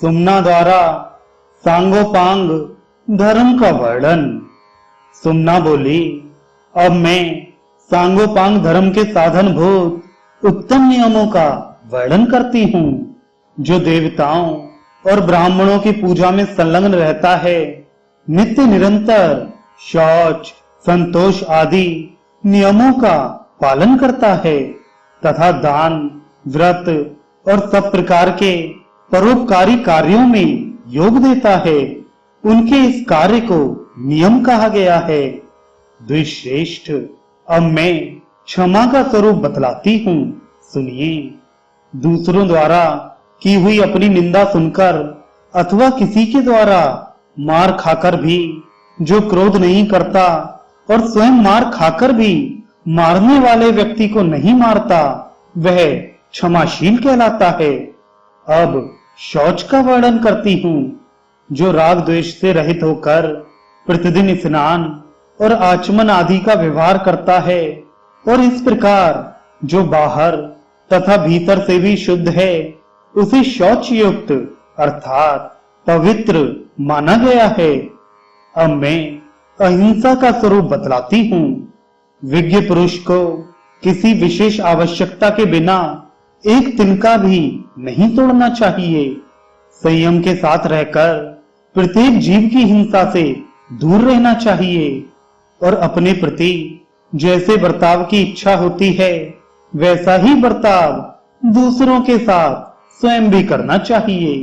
सुमना द्वारा सांगोपांग धर्म का वर्णन। सुमना बोली, अब मैं सांगोपांग धर्म के साधनभूत उत्तम नियमों का वर्णन करती हूँ, जो देवताओं और ब्राह्मणों की पूजा में संलग्न रहता है, नित्य निरंतर शौच, संतोष आदि नियमों का पालन करता है तथा दान, व्रत और सब प्रकार के परोपकारी कार्यों में योग देता है। उनके इस कार्य को नियम कहा गया है। द्विश्रेष्ठ, अब मैं क्षमा का स्वरूप बतलाती हूँ, सुनिए। दूसरों द्वारा की हुई अपनी निंदा सुनकर अथवा किसी के द्वारा मार खाकर भी जो क्रोध नहीं करता और स्वयं मार खाकर भी मारने वाले व्यक्ति को नहीं मारता, वह क्षमाशील कहलाता है। अब शौच का वर्णन करती हूँ, जो राग द्वेष से रहित होकर प्रतिदिन स्नान और आचमन आदि का व्यवहार करता है और इस प्रकार जो बाहर तथा भीतर से भी शुद्ध है, उसे शौच युक्त अर्थात पवित्र माना गया है। अब मैं अहिंसा का स्वरूप बतलाती हूँ। विज्ञ पुरुष को किसी विशेष आवश्यकता के बिना एक तिनका भी नहीं तोड़ना चाहिए। संयम के साथ रहकर प्रत्येक जीव की हिंसा से दूर रहना चाहिए और अपने प्रति जैसे बर्ताव की इच्छा होती है, वैसा ही बर्ताव दूसरों के साथ स्वयं भी करना चाहिए।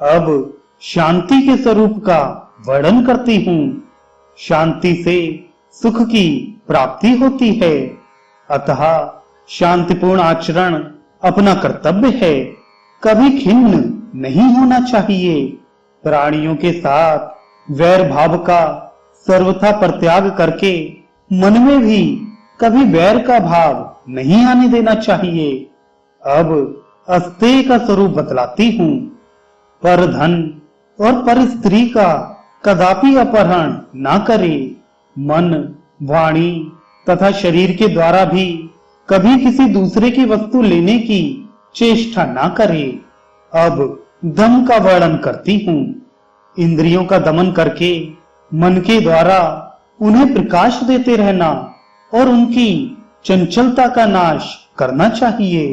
अब शांति के स्वरूप का वर्णन करती हूँ। शांति से सुख की प्राप्ति होती है, अतः शांतिपूर्ण आचरण अपना कर्तव्य है। कभी खिन्न नहीं होना चाहिए। प्राणियों के साथ वैर भाव का सर्वथा परित्याग करके मन में भी कभी वैर का भाव नहीं आने देना चाहिए। अब अस्तेय का स्वरूप बतलाती हूँ। पर धन और पर स्त्री का कदापि अपहरण ना करे। मन, वाणी तथा शरीर के द्वारा भी कभी किसी दूसरे की वस्तु लेने की चेष्टा ना करे। अब दम का वर्णन करती हूँ। इंद्रियों का दमन करके मन के द्वारा उन्हें प्रकाश देते रहना और उनकी चंचलता का नाश करना चाहिए।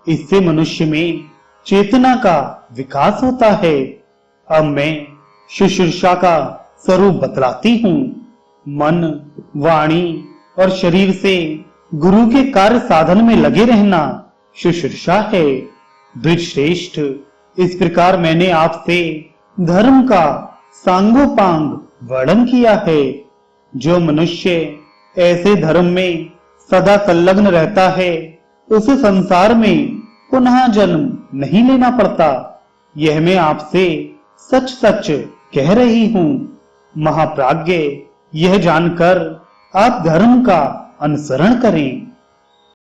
इससे मनुष्य में चेतना का विकास होता है। अब मैं शुश्रूषा का स्वरूप बतलाती हूँ। मन, वाणी और शरीर से गुरु के कार्य साधन में लगे रहना शुश्रूषा है। द्विजश्रेष्ठ, इस प्रकार मैंने आपसे धर्म का सांगोपांग वर्णन किया है। जो मनुष्य ऐसे धर्म में सदा संलग्न रहता है, उसे संसार में पुनः जन्म नहीं लेना पड़ता। यह मैं आपसे सच सच कह रही हूँ। महाप्राज्ञ, यह जानकर आप धर्म का अनुसरण करें।